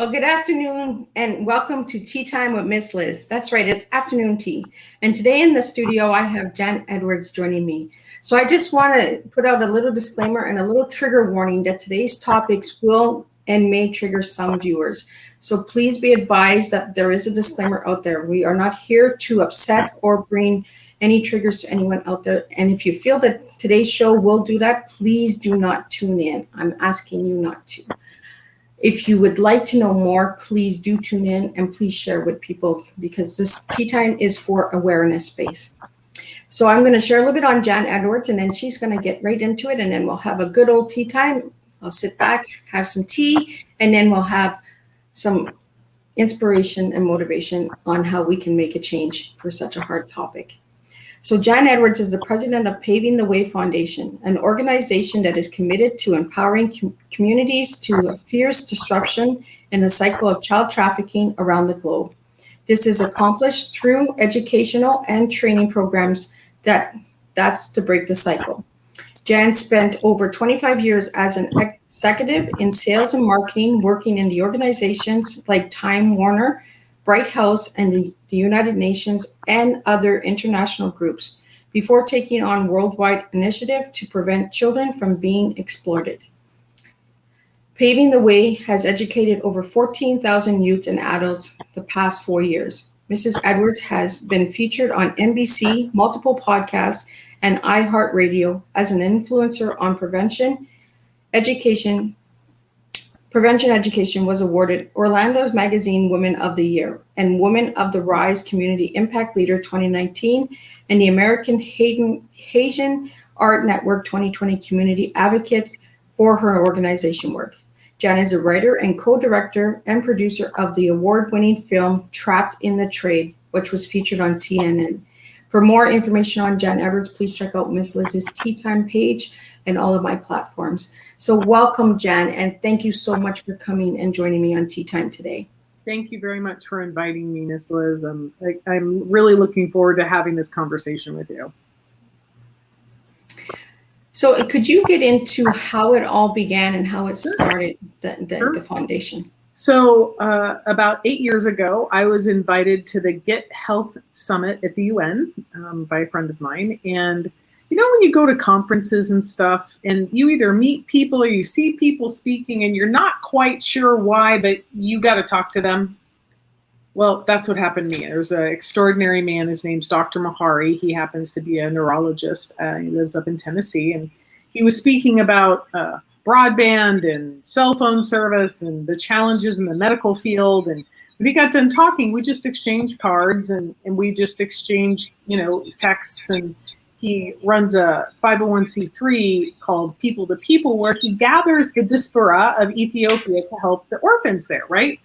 Well, good afternoon and welcome to Tea Time with Miss Liz. That's right, it's afternoon tea. And today in the studio, I have Jan Edwards joining me. So I just want to put out a little disclaimer and a little trigger warning that today's topics will and may trigger some viewers. So please be advised that there is a disclaimer out there. We are not here to upset or bring any triggers to anyone out there. And if you feel that today's show will do that, please do not tune in. I'm asking you not to. If you would like to know more, please do tune in and please share with people because this tea time is for awareness space. So I'm going to share a little bit on Jan Edwards and then she's going to get right into it and then we'll have a good old tea time. I'll sit back, have some tea, and then we'll have some inspiration and motivation on how we can make a change for such a hard topic. So Jan Edwards is the president of Paving the Way Foundation, an organization that is committed to empowering communities to fierce disruption in the cycle of child trafficking around the globe. This is accomplished through educational and training programs that's to break the cycle. Jan spent over 25 years as an executive in sales and marketing, working in the organizations like Time Warner, Bright House, and the United Nations and other international groups before taking on worldwide initiative to prevent children from being exploited. Paving the Way has educated over 14,000 youths and adults the past 4 years. Mrs. Edwards has been featured on NBC, multiple podcasts, and iHeart Radio as an influencer on prevention education. Prevention Education was awarded Orlando's Magazine Women of the Year and Women of the Rise Community Impact Leader 2019 and the American Haitian Art Network 2020 Community Advocate for her organization work. Jan is a writer and co-director and producer of the award-winning film Trapped in the Trade, which was featured on CNN. For more information on Jan Edwards, please check out Miss Liz's Tea Time page and all of my platforms. So welcome, Jan, and thank you so much for coming and joining me on Tea Time today. Thank you very much for inviting me, Miss Liz. I'm really looking forward to having this conversation with you. So could you get into how it all began and how it started, the foundation? So about 8 years ago, I was invited to the Get Health Summit at the UN by a friend of mine. And you know when you go to conferences and stuff and you either meet people or you see people speaking and you're not quite sure why, but you got to talk to them? Well, that's what happened to me. There's an extraordinary man. His name's Dr. Mahari. He happens to be a neurologist. He lives up in Tennessee. And he was speaking about broadband and cell phone service and the challenges in the medical field. And when he got done talking, we just exchanged cards and we just exchanged, texts. And he runs a 501c3 called People to People, where he gathers the diaspora of Ethiopia to help the orphans there, right?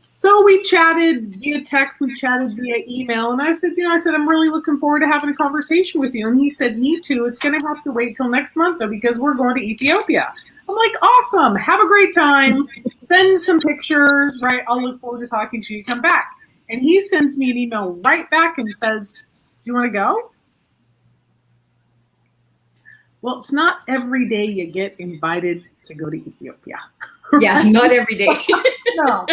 So we chatted via text, we chatted via email, and I said, I'm really looking forward to having a conversation with you. And he said, me too. It's going to have to wait till next month, though, because we're going to Ethiopia. I'm like, awesome. Have a great time. Send some pictures, right? I'll look forward to talking to you. Come back. And he sends me an email right back and says, do you want to go? Well, it's not every day you get invited to go to Ethiopia. Yeah, not every day. No.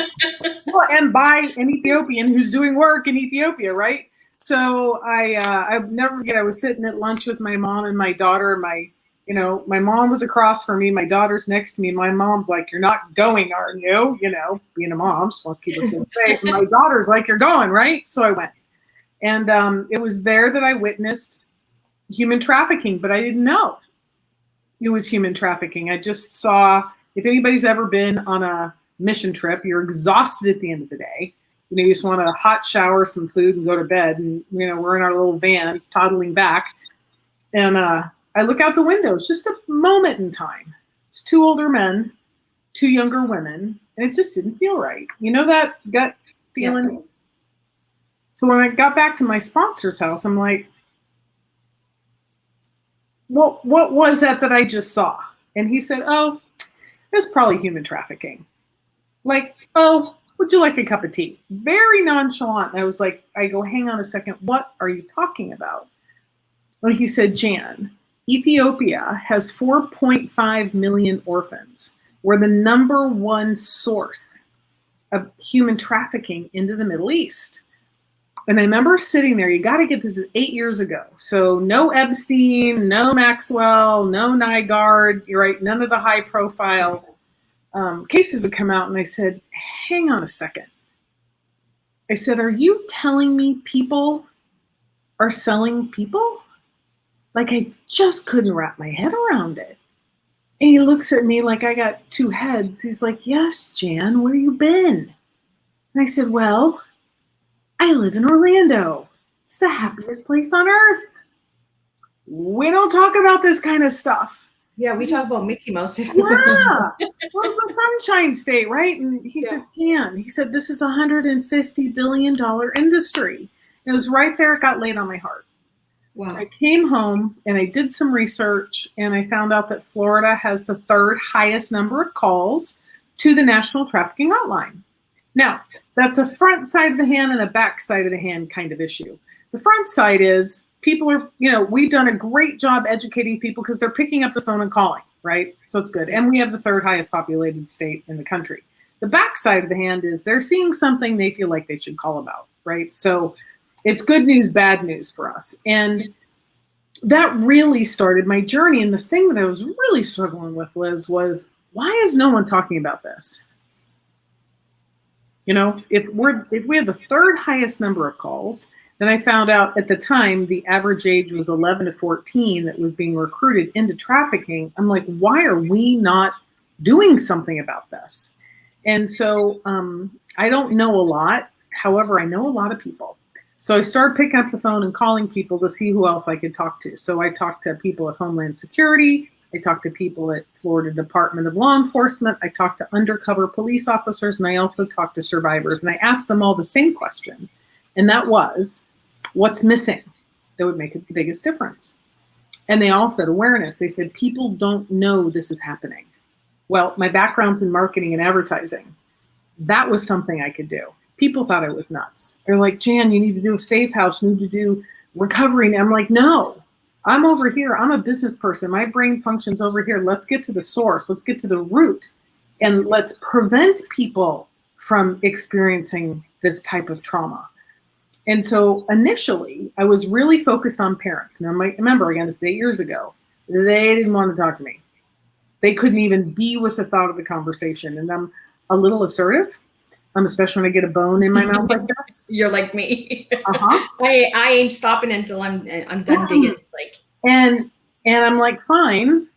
Well, and by an Ethiopian who's doing work in Ethiopia, right? So I never forget, I was sitting at lunch with my mom and my daughter. My mom was across from me. My daughter's next to me. My mom's like, you're not going, are you? Being a mom, just wants to keep her kids safe. And my daughter's like, you're going, right? So I went. And it was there that I witnessed human trafficking, but I didn't know it was human trafficking. I just saw, if anybody's ever been on a mission trip, you're exhausted at the end of the day. You just want a hot shower, some food, and go to bed. And, we're in our little van toddling back. And I look out the window. It's just a moment in time. It's 2 older men, 2 younger women, and it just didn't feel right. That gut feeling? Yeah. So when I got back to my sponsor's house, I'm like, what was that I just saw? And he said, oh, it's probably human trafficking. Like, oh, would you like a cup of tea? Very nonchalant. And I go, hang on a second. What are you talking about? Well, he said, Jan, Ethiopia has 4.5 million orphans. We're the #1 source human trafficking into the Middle East. And I remember sitting there, you got to get this 8 years ago. So no Epstein, no Maxwell, no Nygaard, you're right, none of the high profile cases have come out. And I said, hang on a second. I said, are you telling me people are selling people? Like, I just couldn't wrap my head around it. And he looks at me like I got two heads. He's like, yes, Jan, where you been? And I said, well, I live in Orlando. It's the happiest place on earth. We don't talk about this kind of stuff. Yeah, we talk about Mickey Mouse. Yeah. Well, the Sunshine State, right? And he said, Jan, he said, this is a $150 billion industry. It was right there. It got laid on my heart. Wow. I came home and I did some research and I found out that Florida has the third highest number of calls to the National Trafficking Hotline. Now, that's a front side of the hand and a back side of the hand kind of issue. The front side is people are, we've done a great job educating people because they're picking up the phone and calling, right? So it's good. And we have the third highest populated state in the country. The back side of the hand is they're seeing something they feel like they should call about, right? So it's good news, bad news for us. And that really started my journey. And the thing that I was really struggling with, Liz, was why is no one talking about this? If we have the third highest number of calls, then I found out at the time the average age was 11 to 14 that was being recruited into trafficking. I'm like, why are we not doing something about this? And so I don't know a lot. However, I know a lot of people. So I started picking up the phone and calling people to see who else I could talk to. So I talked to people at Homeland Security. I talked to people at Florida Department of Law Enforcement. I talked to undercover police officers, and I also talked to survivors. And I asked them all the same question, and that was, what's missing that would make the biggest difference? And they all said awareness. They said, people don't know this is happening. Well, my background's in marketing and advertising. That was something I could do. People thought I was nuts. They're like, Jan, you need to do a safe house, you need to do recovery. And I'm like, no, I'm over here. I'm a business person. My brain functions over here. Let's get to the source. Let's get to the root. And let's prevent people from experiencing this type of trauma. And so initially, I was really focused on parents. Now, remember, again, this is 8 years ago. They didn't want to talk to me. They couldn't even be with the thought of the conversation. And I'm a little assertive. Especially when I get a bone in my mouth like this. You're like me. Uh-huh. I ain't stopping until I'm done digging. And I'm like, fine,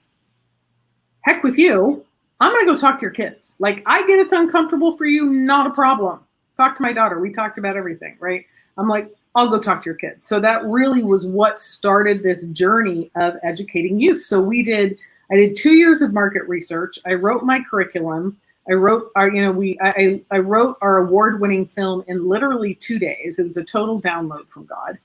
heck with you. I'm gonna go talk to your kids. Like, I get it's uncomfortable for you, not a problem. Talk to my daughter. We talked about everything, right? I'm like, I'll go talk to your kids. So that really was what started this journey of educating youth. So I did 2 years of market research. I wrote my curriculum. I wrote I wrote our award-winning film in literally 2 days. It was a total download from God.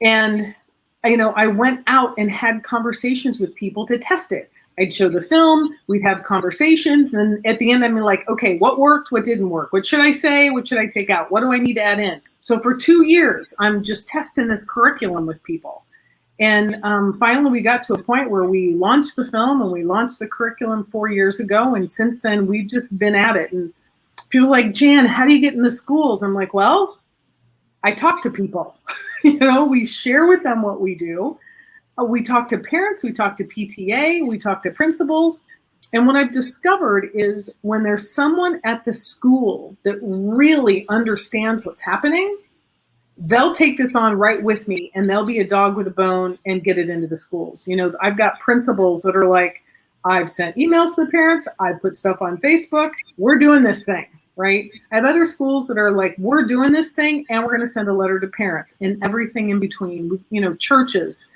And, I went out and had conversations with people to test it. I'd show the film, we'd have conversations. And then at the end, I'm like, okay, what worked? What didn't work? What should I say? What should I take out? What do I need to add in? So for 2 years, I'm just testing this curriculum with people. And finally, we got to a point where we launched the film and we launched the curriculum 4 years ago. And since then, we've just been at it. And people are like, Jan, how do you get in the schools? I'm like, well, I talk to people. We share with them what we do. We talk to parents. We talk to PTA. We talk to principals. And what I've discovered is when there's someone at the school that really understands what's happening, they'll take this on right with me and they'll be a dog with a bone and get it into the schools. I've got principals that are like, I've sent emails to the parents. I put stuff on Facebook. We're doing this thing, right? I have other schools that are like, we're doing this thing and we're going to send a letter to parents and everything in between. Churches.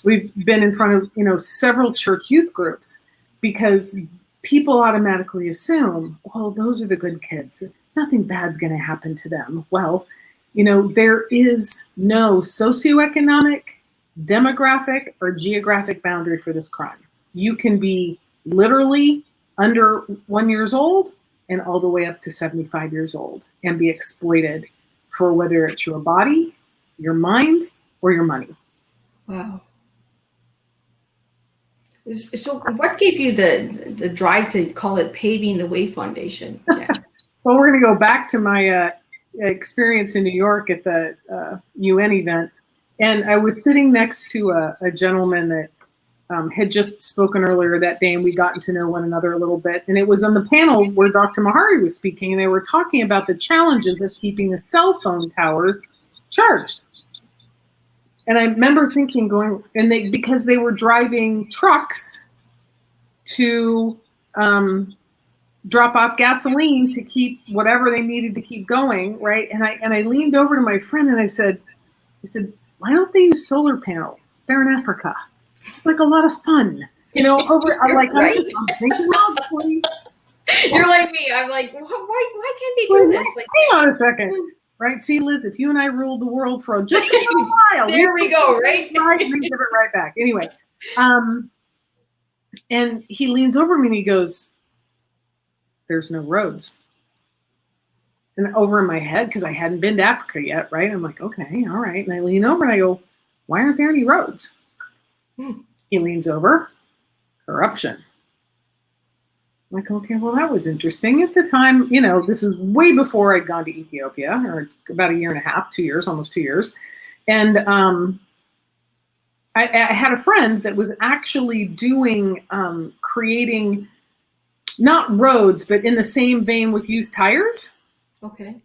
We've been in front of, several church youth groups because people automatically assume, well, those are the good kids. Nothing bad's going to happen to them. Well, there is no socioeconomic, demographic, or geographic boundary for this crime. You can be literally under 1 year old and all the way up to 75 years old and be exploited for whether it's your body, your mind, or your money. Wow. So what gave you the drive to call it Paving the Way Foundation? Yeah. Well, we're going to go back to my experience in New York at the UN event. And I was sitting next to a gentleman that had just spoken earlier that day, and we gotten to know one another a little bit. And it was on the panel where Dr. Mahari was speaking, and they were talking about the challenges of keeping the cell phone towers charged. And I remember thinking, because they were driving trucks to drop off gasoline to keep whatever they needed to keep going, right? And I leaned over to my friend and I said, why don't they use solar panels? They're in Africa. It's like a lot of sun, I'm like, right. I'm thinking logically. You're like me. I'm like, why can't they do this? Like, hang on a second. Right? See, Liz, if you and I ruled the world for just a little while. There we go, right? Right, and then give it right back. Anyway, and he leans over me and he goes, there's no roads. And over in my head, because I hadn't been to Africa yet, right? I'm like, okay, all right. And I lean over and I go, why aren't there any roads? He leans over, corruption. I'm like, okay, well, that was interesting. At the time, this was way before I'd gone to Ethiopia, or about a year and a half, 2 years, almost 2 years. And I had a friend that was actually doing, creating, not roads, but in the same vein with used tires. Okay.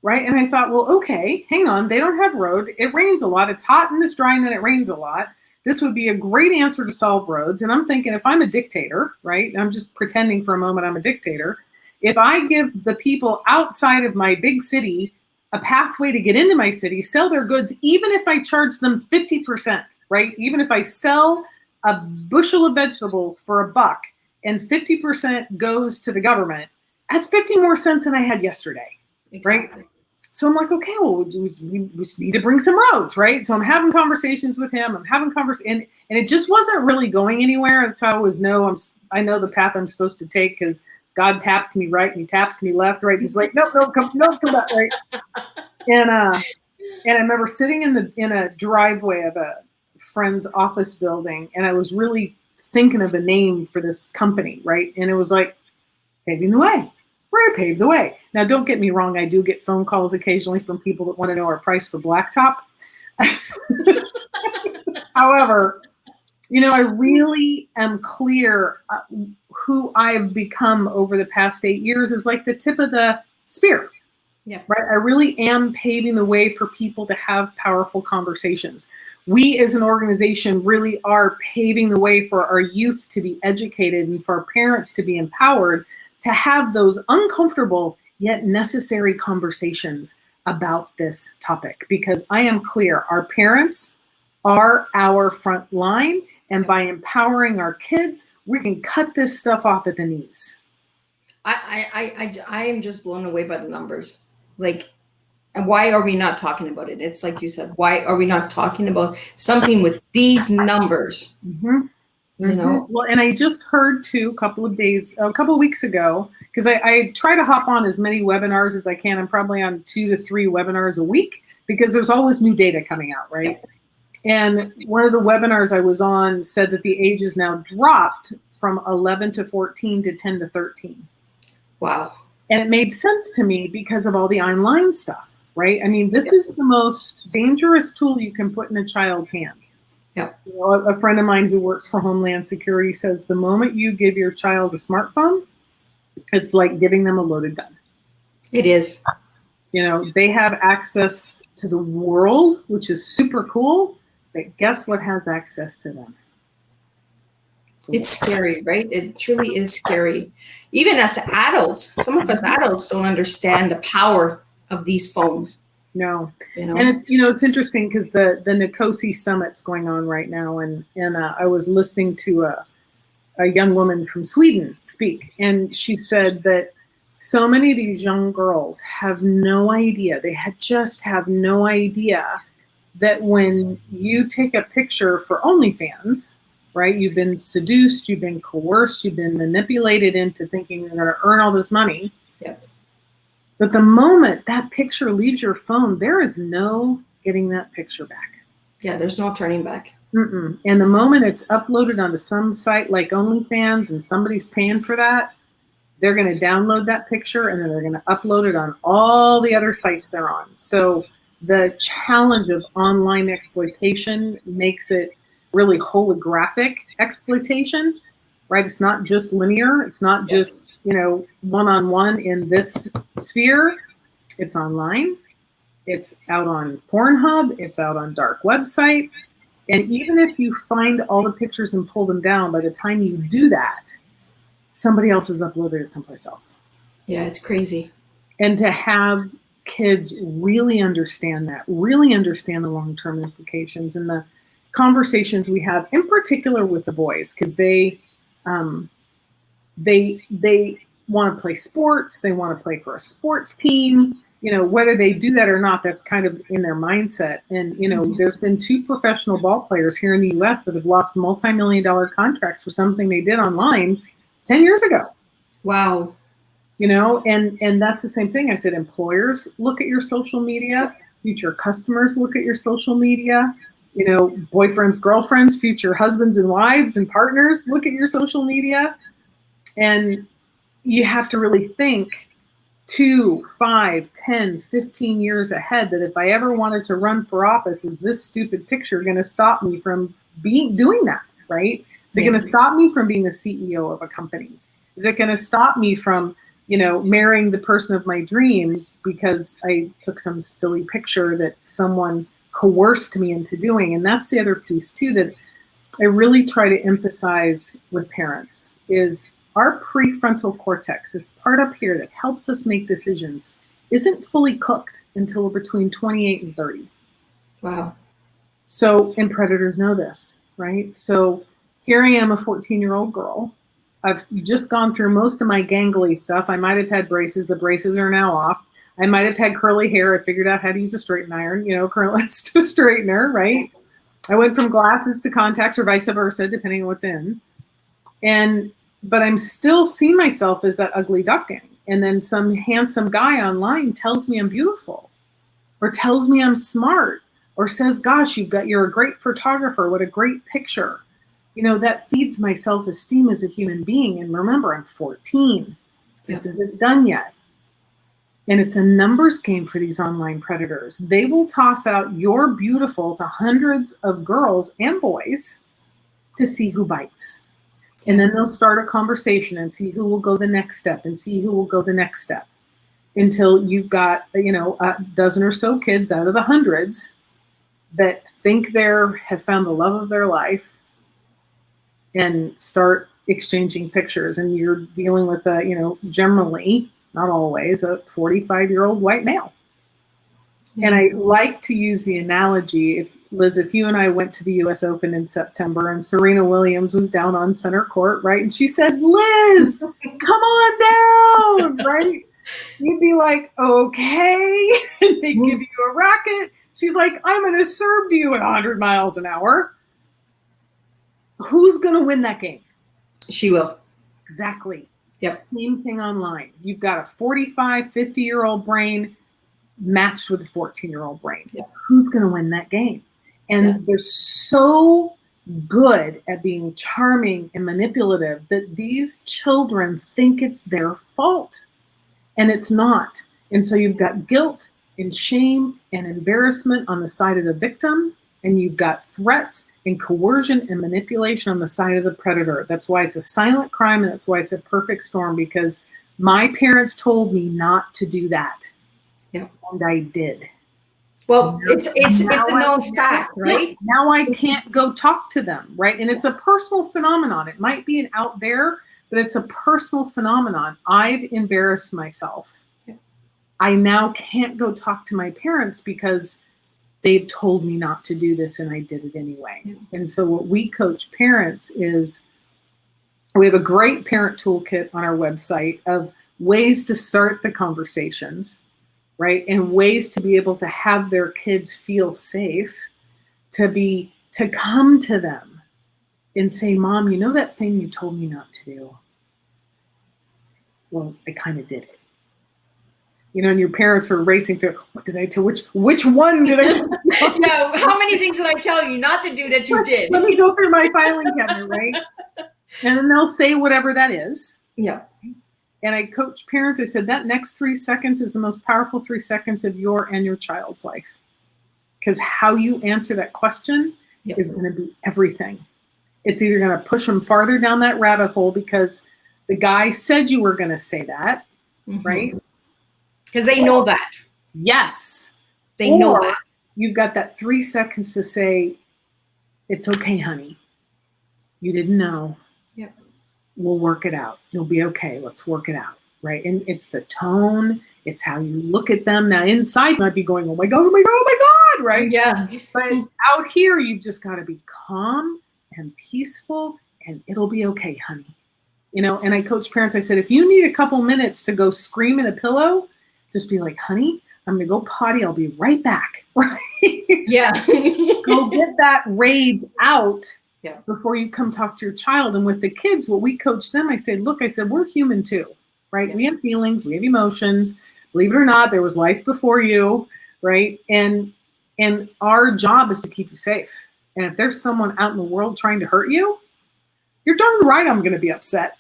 Right. And I thought, well, okay, hang on. They don't have road. It rains a lot. It's hot and it's dry and then it rains a lot. This would be a great answer to solve roads. And I'm thinking, if I'm a dictator, right, I'm just pretending for a moment I'm a dictator. If I give the people outside of my big city a pathway to get into my city, sell their goods, even if I charge them 50%, right? Even if I sell a bushel of vegetables for $1 and 50% goes to the government, that's 50 more cents than I had yesterday, exactly. Right? So I'm like, okay, well, we just need to bring some roads, right? So I'm having conversations with him. And it just wasn't really going anywhere. That's how I always know I know the path I'm supposed to take, because God taps me right and he taps me left, right? He's like, nope, come back, right? And I remember sitting in a driveway of a friend's office building, and I was really thinking of a name for this company, right? And it was like, Paving the Way. We're going to pave the way. Now, don't get me wrong. I do get phone calls occasionally from people that want to know our price for blacktop. However, I really am clear who I've become over the past 8 years is like the tip of the spear. Yeah. Right. I really am paving the way for people to have powerful conversations. We as an organization really are paving the way for our youth to be educated and for our parents to be empowered to have those uncomfortable yet necessary conversations about this topic. Because I am clear, our parents are our front line, and by empowering our kids, we can cut this stuff off at the knees. I am just blown away by the numbers. Like, and why are we not talking about it? It's like you said, why are we not talking about something with these numbers? Mm-hmm. Well, and I just heard too, a couple of weeks ago, because I try to hop on as many webinars as I can. I'm probably on 2 to 3 webinars a week because there's always new data coming out, right? Yep. And one of the webinars I was on said that the age is now dropped from 11 to 14 to 10 to 13. Wow. And it made sense to me because of all the online stuff, right? I mean, this is the most dangerous tool you can put in a child's hand. Yep. A friend of mine who works for Homeland Security says the moment you give your child a smartphone, it's like giving them a loaded gun. It is. They have access to the world, which is super cool, but guess what has access to them? It's scary, right? It truly is scary. Even as adults, some of us adults don't understand the power of these phones. No. And it's interesting because the Nikosi Summit's going on right now. And I was listening to a young woman from Sweden speak. And she said that so many of these young girls have no idea. They just have no idea that when you take a picture for OnlyFans, right? You've been seduced, you've been coerced, you've been manipulated into thinking you're going to earn all this money. Yep. But the moment that picture leaves your phone, there is no getting that picture back. Yeah, there's no turning back. Mm-mm. And the moment it's uploaded onto some site like OnlyFans and somebody's paying for that, they're going to download that picture and then they're going to upload it on all the other sites they're on. So the challenge of online exploitation makes it really holographic exploitation, right? It's not just linear. It's not just, one-on-one in this sphere. It's online. It's out on Pornhub. It's out on dark websites. And even if you find all the pictures and pull them down, by the time you do that, somebody else has uploaded it someplace else. Yeah, it's crazy. And to have kids really understand that, really understand the long-term implications and the conversations we have, in particular with the boys, because they want to play sports, they want to play for a sports team. Whether they do that or not, that's kind of in their mindset. And, there's been 2 professional ball players here in the U.S. that have lost multi-million-dollar contracts for something they did online 10 years ago. Wow. And that's the same thing. I said, employers, look at your social media. Future customers, look at your social media. Boyfriends, girlfriends, future husbands and wives and partners, look at your social media. And you have to really think 2, 5, 10, 15 years ahead that if I ever wanted to run for office, is this stupid picture going to stop me from doing that, right? Is it going to stop me from being the CEO of a company? Is it going to stop me from, marrying the person of my dreams because I took some silly picture that someone coerced me into doing? And that's the other piece too that I really try to emphasize with parents is our prefrontal cortex, this part up here that helps us make decisions, isn't fully cooked until we're between 28 and 30. Wow. So, and predators know this, right? So here I am, a 14-year-old girl. I've just gone through most of my gangly stuff. I might have had braces. The braces are now off. I might have had curly hair. I figured out how to use a straightening iron, curlers to a straightener, right? I went from glasses to contacts or vice versa, depending on what's in. But I'm still seeing myself as that ugly duckling. And then some handsome guy online tells me I'm beautiful or tells me I'm smart or says, gosh, you're a great photographer. What a great picture. That feeds my self-esteem as a human being. And remember, I'm 14. This isn't done yet. And it's a numbers game for these online predators. They will toss out "you're beautiful" to hundreds of girls and boys to see who bites. And then they'll start a conversation and see who will go the next step and see who will go the next step until you've got, a dozen or so kids out of the hundreds that think have found the love of their life and start exchanging pictures. And you're dealing with generally, not always, a 45-year-old white male. And I like to use the analogy, Liz, if you and I went to the U.S. Open in September and Serena Williams was down on center court, right? And she said, Liz, come on down, right? You'd be like, okay. And they give you a racket. She's like, I'm going to serve to you at 100 miles an hour. Who's going to win that game? She will. Exactly. Yep. Same thing online. You've got a 45, 50-year-old brain matched with a 14-year-old brain. Yeah. Who's going to win that game? And they're so good at being charming and manipulative that these children think it's their fault. And it's not. And so you've got guilt and shame and embarrassment on the side of the victim. And you've got threats and coercion and manipulation on the side of the predator. That's why it's a silent crime. And that's why it's a perfect storm, because my parents told me not to do that. Yeah. And I did. Well, it's a known fact, right? Now I can't go talk to them, right? And it's a personal phenomenon. It might be an out there, but it's a personal phenomenon. I've embarrassed myself. Yeah. I now can't go talk to my parents because they've told me not to do this and I did it anyway. Yeah. And so what we coach parents is, we have a great parent toolkit on our website of ways to start the conversations, right? And ways to be able to have their kids feel safe, to come to them and say, Mom, you know that thing you told me not to do? Well, I kind of did it. And your parents are racing through, what did I tell? Which one did I tell? No, how many things did I tell you not to do that you did? Let me go through my filing cabinet, right? And then they'll say whatever that is. Yeah. And I coach parents. I said, that next 3 seconds is the most powerful 3 seconds of your and your child's life. Because how you answer that question is going to be everything. It's either going to push them farther down that rabbit hole because the guy said you were going to say that, right? Because they know that. Yes. They know that. You've got that 3 seconds to say, it's okay, honey. You didn't know. Yep. We'll work it out. You'll be okay. Let's work it out. Right. And it's the tone. It's how you look at them. Now inside you might be going, oh my God, oh my God, oh my God. Right. Yeah. But out here, you've just got to be calm and peaceful and it'll be okay, honey. You know, and I coach parents. I said, if you need a couple minutes to go scream in a pillow, just be like, honey, I'm going to go potty. I'll be right back. Right. Yeah. Go get that rage out. Yeah. Before you come talk to your child. And with the kids, what we coach them, I said, look, I said, we're human too, right? Yeah. We have feelings, we have emotions. Believe it or not, there was life before you, right? And our job is to keep you safe. And if there's someone out in the world trying to hurt you, you're darn right I'm going to be upset.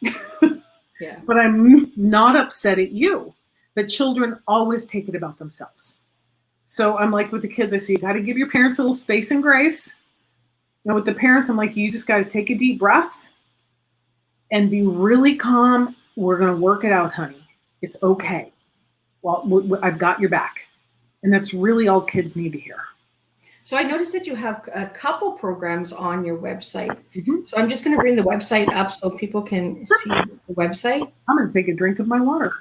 Yeah. But I'm not upset at you. But children always take it about themselves. So I'm like with the kids, I say, you got to give your parents a little space and grace. And with the parents, I'm like, you just got to take a deep breath and be really calm. We're going to work it out, honey. It's okay. Well, I've got your back. And that's really all kids need to hear. So I noticed that you have a couple programs on your website. So I'm just going to bring the website up so people can see the website. I'm going to take a drink of my water.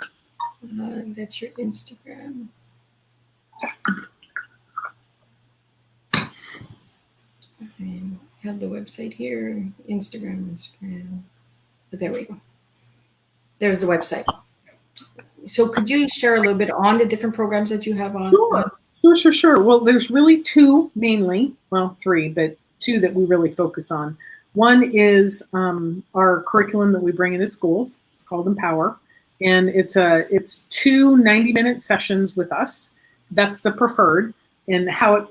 That's your Instagram. And have the website here, Instagram. But there we go. There's the website. So could you share a little bit on the different programs that you have on? Sure. Well, there's really two mainly, well, three, but two that we really focus on. One is our curriculum that we bring into schools. It's called Empower. And it's 2 90-minute sessions with us. That's the preferred. And how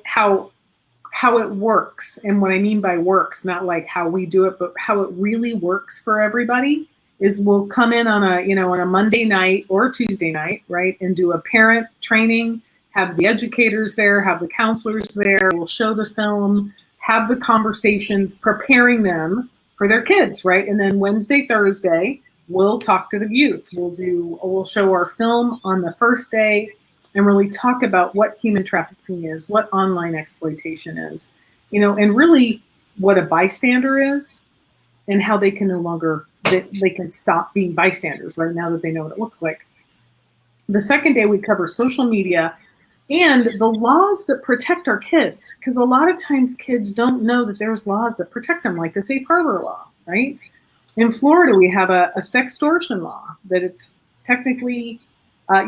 it works, and what I mean by works, not like how we do it, but how it really works for everybody is we'll come in on a Monday night or a Tuesday night, right, and do a parent training, have the educators there, have the counselors there, we'll show the film, have the conversations, preparing them for their kids, right, and then Wednesday, Thursday, we'll talk to the youth. We'll show our film on the first day, and really talk about what human trafficking is, what online exploitation is, and really what a bystander is and how they can they can stop being bystanders right now that they know what it looks like. The second day we cover social media and the laws that protect our kids, because a lot of times kids don't know that there's laws that protect them, like the safe harbor law, right? In Florida, we have a sextortion law that it's technically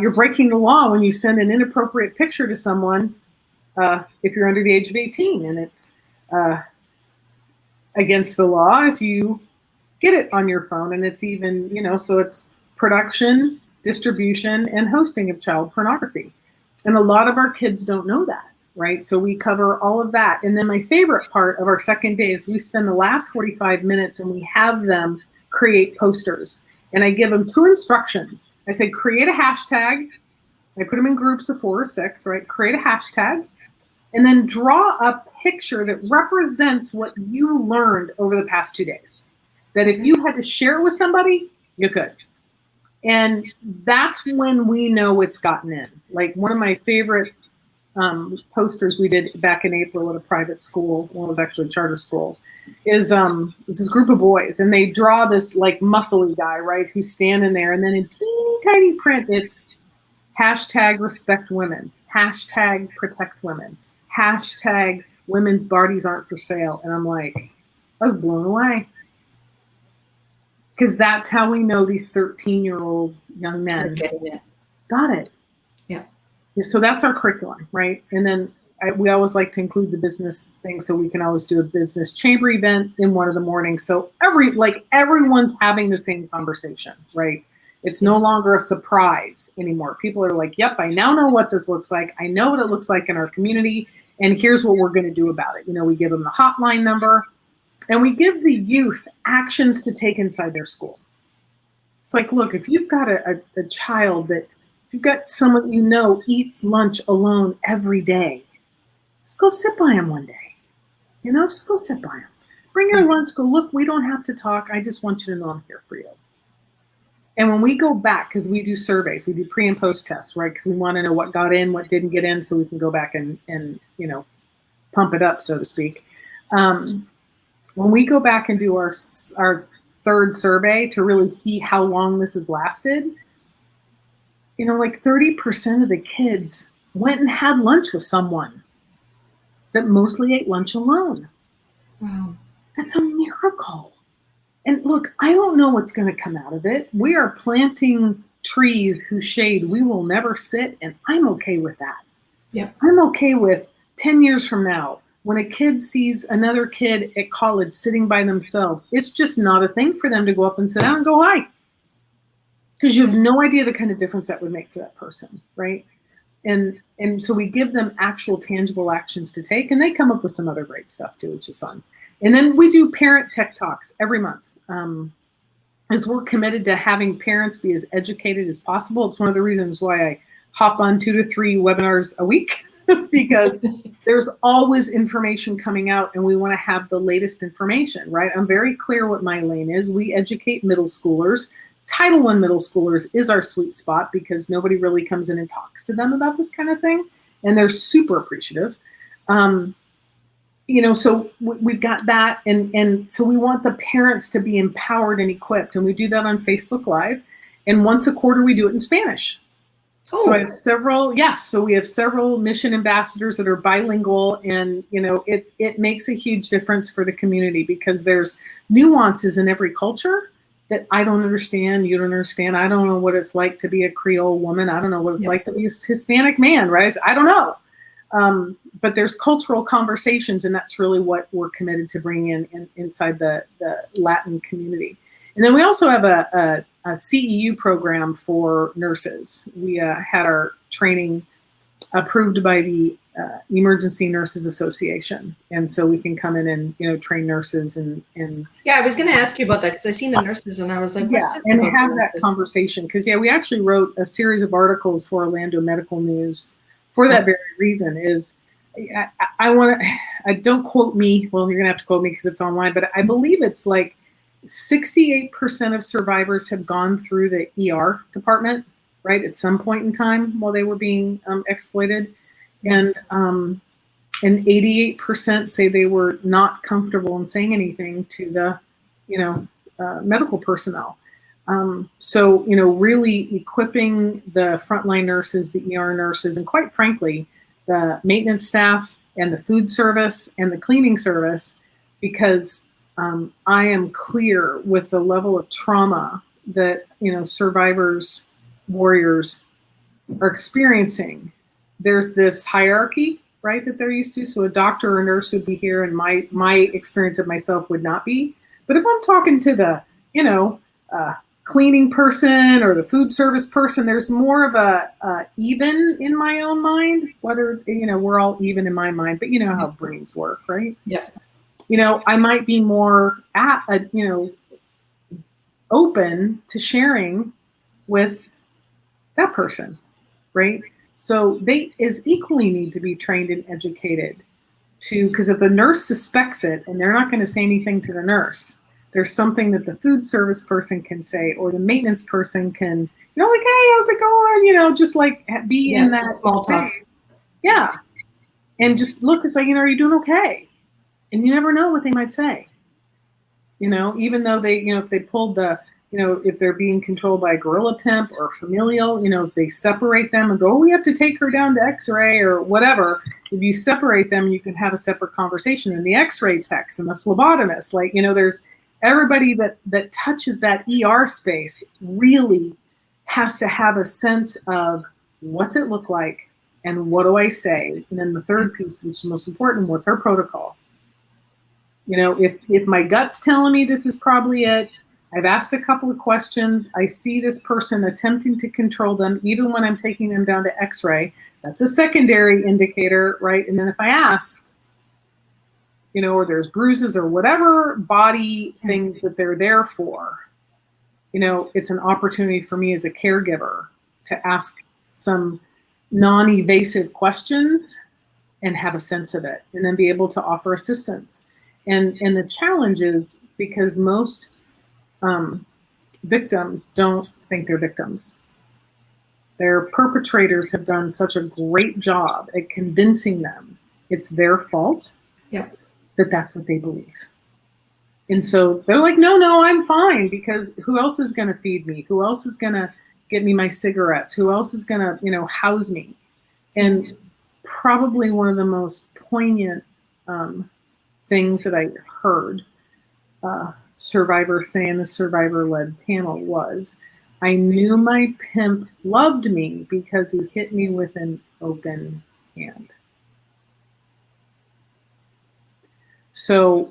you're breaking the law when you send an inappropriate picture to someone if you're under the age of 18, and it's against the law if you get it on your phone, and it's even, so it's production, distribution, and hosting of child pornography. And a lot of our kids don't know that, right? So we cover all of that. And then my favorite part of our second day is we spend the last 45 minutes and we have them create posters. And I give them 2 instructions. I say, create a hashtag. I put them in groups of 4 or 6, right? Create a hashtag. And then draw a picture that represents what you learned over the past 2 days. That if you had to share it with somebody, you could. And that's when we know it's gotten in. Like one of my favorite posters we did back in April at a private school, well, it was actually a charter school, is this group of boys, and they draw this like muscly guy, right, who's standing there, and then in teeny tiny print, it's hashtag respect women, hashtag protect women, hashtag women's bodies aren't for sale. And I'm like, I was blown away. Because that's how we know these 13-year-old young men got it. Yeah. So that's our curriculum, right? And then we always like to include the business thing, so we can always do a business chamber event in one of the mornings. So everyone's having the same conversation, right? It's no longer a surprise anymore. People are like, yep, I now know what this looks like. I know what it looks like in our community, and here's what we're going to do about it. We give them the hotline number. And we give the youth actions to take inside their school. It's like, look, if you've got a child that, if you've got someone you know eats lunch alone every day, just go sit by him one day. Just go sit by him. Bring your lunch, go, look, we don't have to talk. I just want you to know I'm here for you. And when we go back, because we do surveys, we do pre and post tests, right? Because we want to know what got in, what didn't get in, so we can go back and pump it up, so to speak. When we go back and do our third survey to really see how long this has lasted, like 30% of the kids went and had lunch with someone that mostly ate lunch alone. Wow. That's a miracle. And look, I don't know what's going to come out of it. We are planting trees whose shade we will never sit, and I'm okay with that. Yep. I'm okay with 10 years from now, when a kid sees another kid at college sitting by themselves, it's just not a thing for them to go up and sit down and go, hi. Because you have no idea the kind of difference that would make for that person, right? And so we give them actual tangible actions to take, and they come up with some other great stuff too, which is fun. And then we do parent tech talks every month. As we're committed to having parents be as educated as possible. It's one of the reasons why I hop on 2 to 3 webinars a week because there's always information coming out and we want to have the latest information, right? I'm very clear what my lane is. We educate middle schoolers. Title I middle schoolers is our sweet spot because nobody really comes in and talks to them about this kind of thing. And they're super appreciative. So we've got that. And so we want the parents to be empowered and equipped. And we do that on Facebook Live. And once a quarter, we do it in Spanish. Oh. So I have several, so we have several mission ambassadors that are bilingual, and it makes a huge difference for the community because there's nuances in every culture that I don't understand, you don't understand. I don't know what it's like to be a Creole woman. I don't know what it's like to be a Hispanic man, right? I don't know. But there's cultural conversations, and that's really what we're committed to bringing in inside the Latin community. And then we also have a CEU program for nurses. We had our training approved by the Emergency Nurses Association. And so we can come in and, train nurses and yeah, I was going to ask you about that because I seen the nurses and I was like, and have that conversation. Because, we actually wrote a series of articles for Orlando Medical News for that very reason is I want to, don't quote me. Well, you're going to have to quote me because it's online, but I believe it's like 68% of survivors have gone through the ER department, right, at some point in time while they were being exploited. And 88% say they were not comfortable in saying anything to the, medical personnel. So, really equipping the frontline nurses, the ER nurses, and quite frankly, the maintenance staff and the food service and the cleaning service, because I am clear with the level of trauma that, survivors, warriors are experiencing. There's this hierarchy, right, that they're used to. So a doctor or a nurse would be here and my experience of myself would not be. But if I'm talking to the, cleaning person or the food service person, there's more of a even in my own mind, whether, we're all even in my mind, but you know how brains work, right? Yeah. I might be more open to sharing with that person, right? So they is equally need to be trained and educated because if the nurse suspects it and they're not going to say anything to the nurse, there's something that the food service person can say, or the maintenance person can, like, hey, how's it going? Just like be in that small talk. Yeah. And just look, it's like, are you doing okay? And you never know what they might say, even though they, if they pulled the, if they're being controlled by a guerrilla pimp or familial, if they separate them and go, oh, we have to take her down to x-ray or whatever. If you separate them, you can have a separate conversation. And the x-ray techs and the phlebotomist, like, there's everybody that touches that ER space really has to have a sense of what's it look like and what do I say? And then the third piece, which is the most important, what's our protocol? If my gut's telling me this is probably it, I've asked a couple of questions, I see this person attempting to control them, even when I'm taking them down to x-ray, that's a secondary indicator, right? And then if I ask, or there's bruises or whatever body things that they're there for, it's an opportunity for me as a caregiver to ask some non-evasive questions and have a sense of it, and then be able to offer assistance. And the challenge is because most victims don't think they're victims. Their perpetrators have done such a great job at convincing them it's their fault. Yep. That's what they believe. And so they're like, no, I'm fine, because who else is going to feed me? Who else is going to get me my cigarettes? Who else is going to, house me? And probably one of the most poignant things that I heard survivors say in the survivor-led panel was, I knew my pimp loved me because he hit me with an open hand. So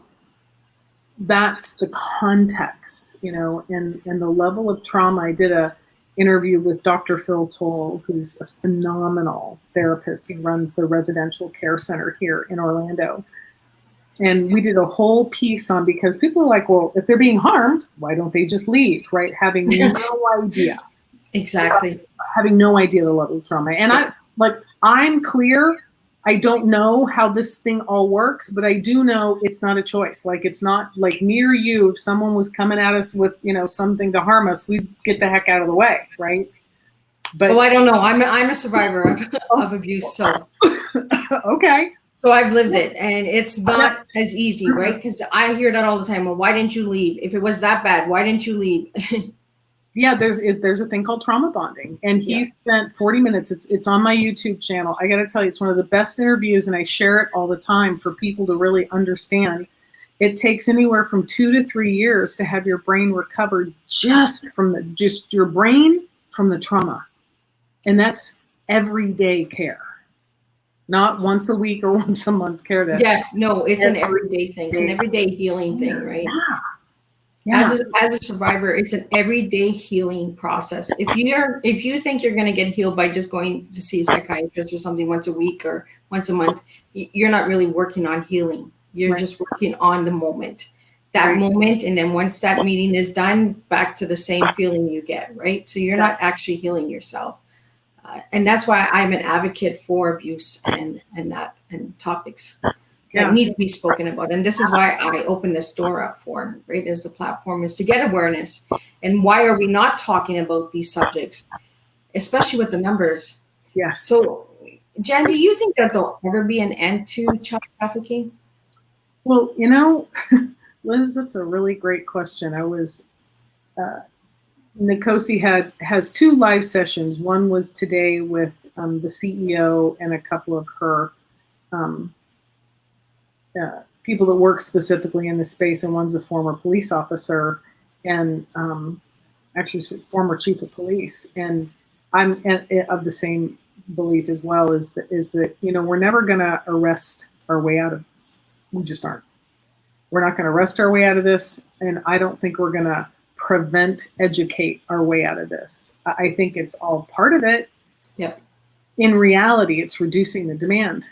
that's the context, and the level of trauma. I did a interview with Dr. Phil Toll, who's a phenomenal therapist. He runs the residential care center here in Orlando. And we did a whole piece on, because people are like, well, if they're being harmed, why don't they just leave, right? Having no idea. Exactly. Having no idea the level of trauma. And I'm clear. I don't know how this thing all works, but I do know it's not a choice. Like, it's not like me or you. If someone was coming at us with, something to harm us, we'd get the heck out of the way, right? But I don't know. I'm a survivor of abuse, so okay. So I've lived it, and it's not as easy, right? Because I hear that all the time. Well, why didn't you leave? If it was that bad, why didn't you leave? Yeah, there's a thing called trauma bonding, and he spent 40 minutes. It's on my YouTube channel. I got to tell you, it's one of the best interviews, and I share it all the time for people to really understand. It takes anywhere from 2 to 3 years to have your brain recovered just your brain from the trauma, and that's everyday care, not once a week or once a month care. It's an everyday thing. It's an everyday healing thing, right? Yeah. As a survivor, it's an everyday healing process. If you think you're going to get healed by just going to see a psychiatrist or something once a week or once a month, you're not really working on healing. You're just working on the moment, moment. And then once that meeting is done, back to the same feeling you get, right? So you're not actually healing yourself. And that's why I'm an advocate for abuse and topics that need to be spoken about. And this is why I open this door up for, right, as the platform, is to get awareness. And why are we not talking about these subjects, especially with the numbers? Yes. So, Jen, do you think that there'll ever be an end to child trafficking? Well, Liz, that's a really great question. I was, Nkosi has 2 live sessions. One was today with the CEO and a couple of her people that work specifically in this space, and one's a former police officer and actually former chief of police. And I'm of the same belief as well, is that we're never going to arrest our way out of this. We just aren't. We're not going to arrest our way out of this, and I don't think we're going to educate our way out of this. I think it's all part of it. Yep. In reality, it's reducing the demand.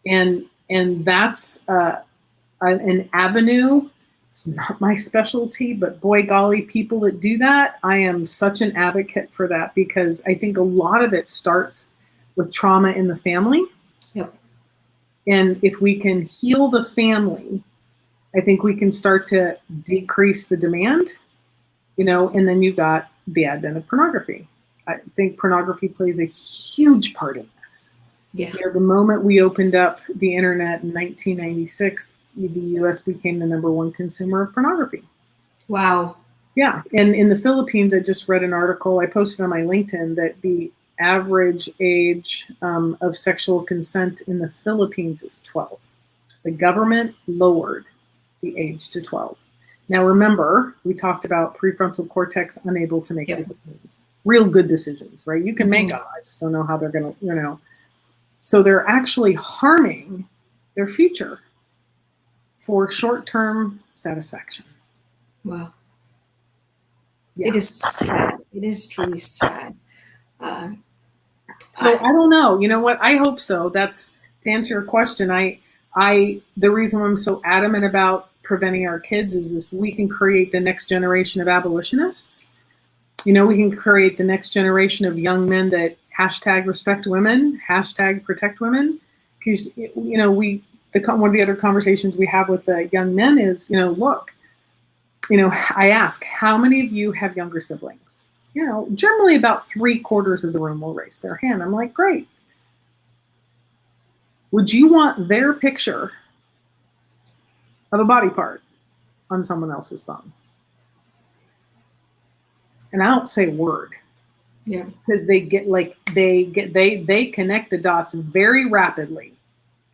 And that's an avenue. It's not my specialty, but boy golly, people that do that, I am such an advocate for that, because I think a lot of it starts with trauma in the family. Yep. And if we can heal the family, I think we can start to decrease the demand, and then you've got the advent of pornography. I think pornography plays a huge part in this. Yeah. The moment we opened up the internet in 1996, the U.S. became the #1 consumer of pornography. Wow. Yeah. And in the Philippines, I just read an article, I posted on my LinkedIn, that the average age of sexual consent in the Philippines is 12. The government lowered the age to 12. Now, remember, we talked about prefrontal cortex unable to make decisions, real good decisions, right? You can make them. I just don't know how they're going to, So they're actually harming their future for short-term satisfaction. Wow. Yeah. It is sad. It is truly sad. So I don't know. You know what? I hope so. That's to answer your question. I The reason I'm so adamant about preventing our kids is we can create the next generation of abolitionists. We can create the next generation of young men that hashtag respect women, hashtag protect women. Because, one of the other conversations we have with the young men is, look, I ask, how many of you have younger siblings? Generally about 3/4 of the room will raise their hand. I'm like, great. Would you want their picture of a body part on someone else's phone? And I don't say a word. Yeah. Because they connect the dots very rapidly.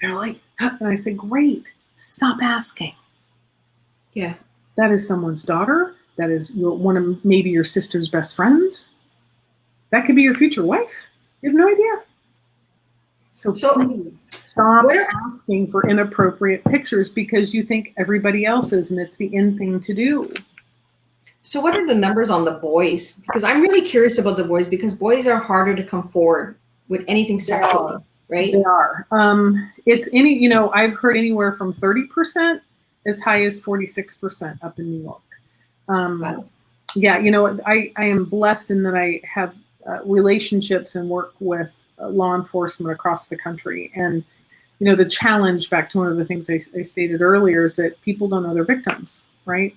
They're like, and I say, great, stop asking. Yeah. That is someone's daughter. That is one of maybe your sister's best friends. That could be your future wife. You have no idea. So please stop asking for inappropriate pictures because you think everybody else is, and it's the in thing to do. So what are the numbers on the boys? Because I'm really curious about the boys, because boys are harder to come forward with anything sexually, right? They are. I've heard anywhere from 30% as high as 46% up in New York. Wow. Yeah, I am blessed in that I have relationships and work with law enforcement across the country. And, the challenge, back to one of the things I stated earlier, is that people don't know their victims, right?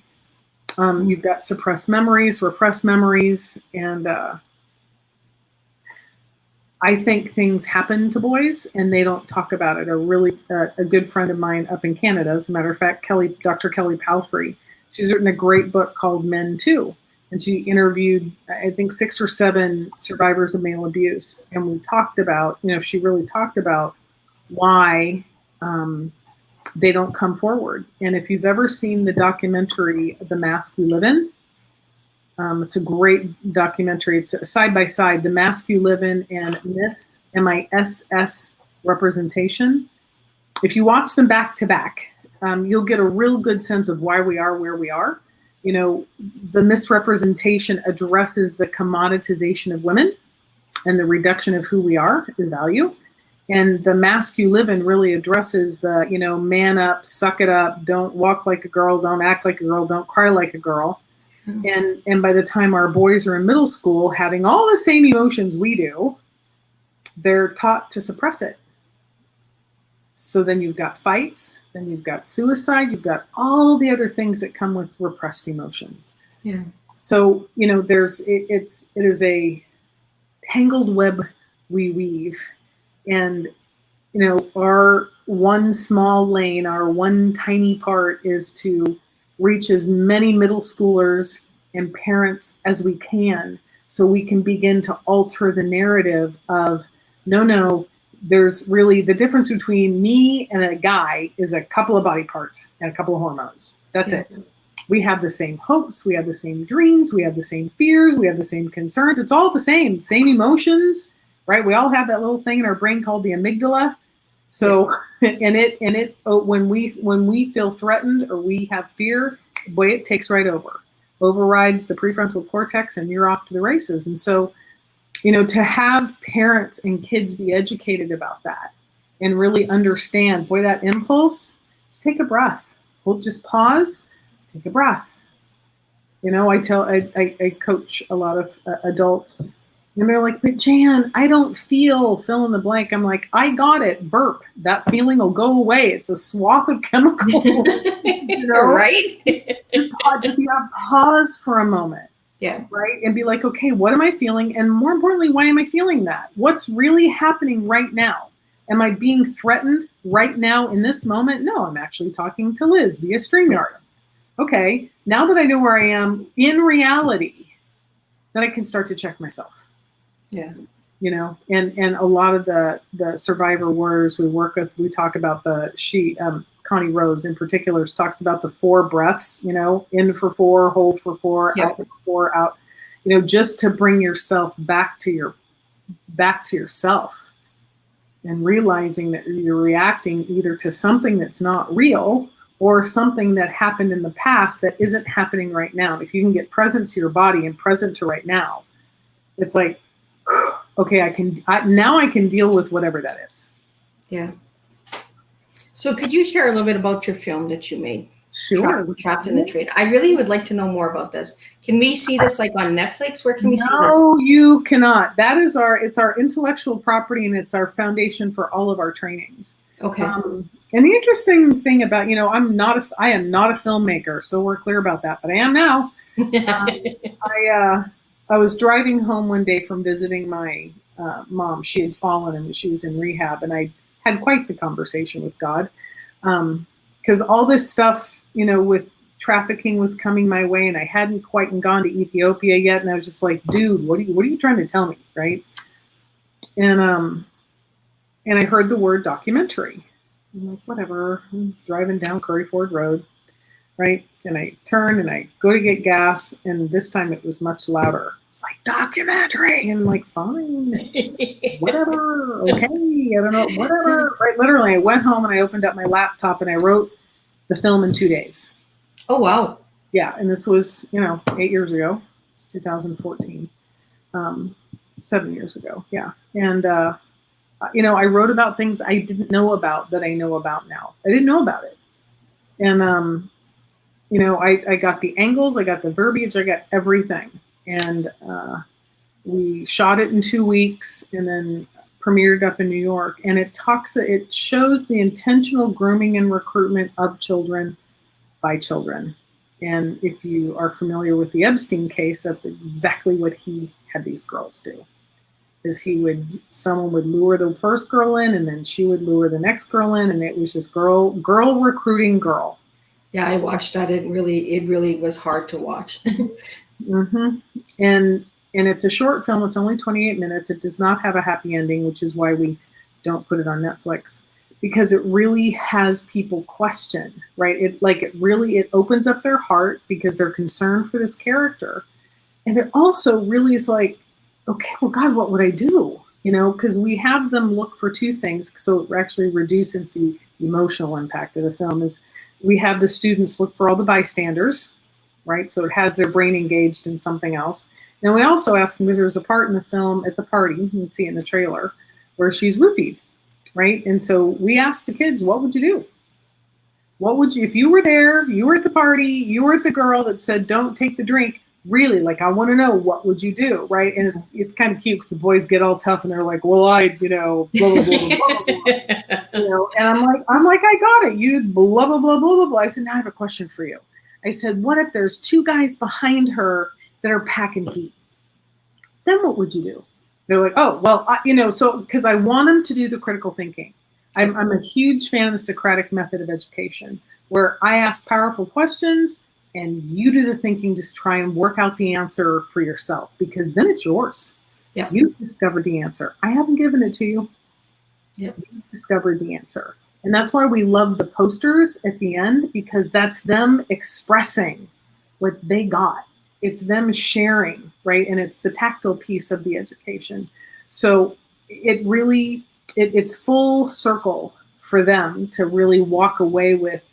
You've got suppressed memories, repressed memories, and I think things happen to boys and they don't talk about it. A good friend of mine up in Canada, as a matter of fact, Dr. Kelly Palfrey, she's written a great book called Men Too. And she interviewed, I think, 6 or 7 survivors of male abuse. And we talked about, she really talked about why they don't come forward. And if you've ever seen the documentary, The Mask You Live In, it's a great documentary. It's side by side, The Mask You Live In and Miss, MISS Representation. If you watch them back to back, you'll get a real good sense of why we are where we are. The misrepresentation addresses the commoditization of women and the reduction of who we are as value. And The Mask You Live In really addresses the, man up, suck it up, don't walk like a girl, don't act like a girl, don't cry like a girl. And by the time our boys are in middle school, having all the same emotions we do, they're taught to suppress it. So then you've got fights, then you've got suicide, you've got all the other things that come with repressed emotions. Yeah. So, it is a tangled web we weave. And, our one small lane, our one tiny part is to reach as many middle schoolers and parents as we can, so we can begin to alter the narrative of, no, there's really the difference between me and a guy is a couple of body parts and a couple of hormones. That's it. We have the same hopes. We have the same dreams. We have the same fears. We have the same concerns. It's all the same emotions, right? We all have that little thing in our brain called the amygdala. So, when we feel threatened or we have fear, boy, it takes right over, overrides the prefrontal cortex, and you're off to the races. And so, to have parents and kids be educated about that and really understand, boy, that impulse, let's take a breath. We'll just pause, take a breath. I coach a lot of adults, and they're like, but Jan, I don't feel fill in the blank. I'm like, I got it. Burp. That feeling will go away. It's a swath of chemicals. Right? Just you have pause for a moment. Yeah. Right. And be like, okay, what am I feeling? And more importantly, why am I feeling that? What's really happening right now? Am I being threatened right now in this moment? No, I'm actually talking to Liz via StreamYard. Okay. Now that I know where I am in reality, then I can start to check myself. Yeah. And a lot of the survivor warriors we work with, we talk about Connie Rose in particular talks about the 4 breaths, in for 4, hold for 4, Yep. out for 4, out, just to bring yourself back to yourself, and realizing that you're reacting either to something that's not real or something that happened in the past that isn't happening right now. If you can get present to your body and present to right now, it's like, okay, I can deal with whatever that is. Yeah. So could you share a little bit about your film that you made? Sure. Trapped in the Trade. I really would like to know more about this. Can we see this like on Netflix? Where can we see this? No, you cannot. That is it's our intellectual property, and it's our foundation for all of our trainings. Okay. And the interesting thing about, I am not a filmmaker, so we're clear about that, but I am now. I was driving home one day from visiting my mom. She had fallen and she was in rehab, and I had quite the conversation with God, because all this stuff, with trafficking was coming my way, and I hadn't quite gone to Ethiopia yet, and I was just like, dude, what are you trying to tell me, right? And I heard the word documentary. I'm like, whatever. I'm driving down Curry Ford Road, right? And I turn and I go to get gas, and this time it was much louder. It's like, documentary. And I'm like, fine, whatever, okay, I don't know, whatever. Right? Literally, I went home and I opened up my laptop and I wrote the film in 2 days. Oh, wow. Yeah, and this was, 8 years ago. It's 2014. 7 years ago, yeah. And, I wrote about things I didn't know about that I know about now. I didn't know about it. And, I got the angles, I got the verbiage, I got everything. And we shot it in 2 weeks and then premiered up in New York. And it shows the intentional grooming and recruitment of children by children. And if you are familiar with the Epstein case, that's exactly what he had these girls do. Is someone would lure the first girl in, and then she would lure the next girl in, and it was just girl recruiting girl. Yeah, I watched that. It really was hard to watch. Mm-hmm. And it's a short film. It's only 28 minutes. It does not have a happy ending, which is why we don't put it on Netflix, because it really has people question, right? It opens up their heart because they're concerned for this character. And it also really is like, okay, well, God, what would I do? Because we have them look for two things. So it actually reduces the emotional impact of the film. Is we have the students look for all the bystanders, right? So it has their brain engaged in something else. Then we also ask them, because there's a part in the film at the party, you can see it in the trailer, where she's roofied, right? And so we ask the kids, what would you do? What would you, if you were there, you were at the party, you were at the girl that said, don't take the drink, really, like, I want to know, what would you do, right? And it's kind of cute because the boys get all tough and they're like, well, I'd, blah, blah, blah, blah, blah. And I'm like, I got it. You'd blah, blah, blah, blah, blah, blah. I said, now I have a question for you. I said, what if there's two guys behind her that are packing heat? Then what would you do? They're like, oh, well, so because I want them to do the critical thinking. I'm a huge fan of the Socratic method of education, where I ask powerful questions and you do the thinking, just try and work out the answer for yourself, because then it's yours. Yeah. You've discovered the answer. I haven't given it to you. Yep. You've discovered the answer. And that's why we love the posters at the end, because that's them expressing what they got. It's them sharing, right? And it's the tactile piece of the education. So it really, it's full circle for them to really walk away with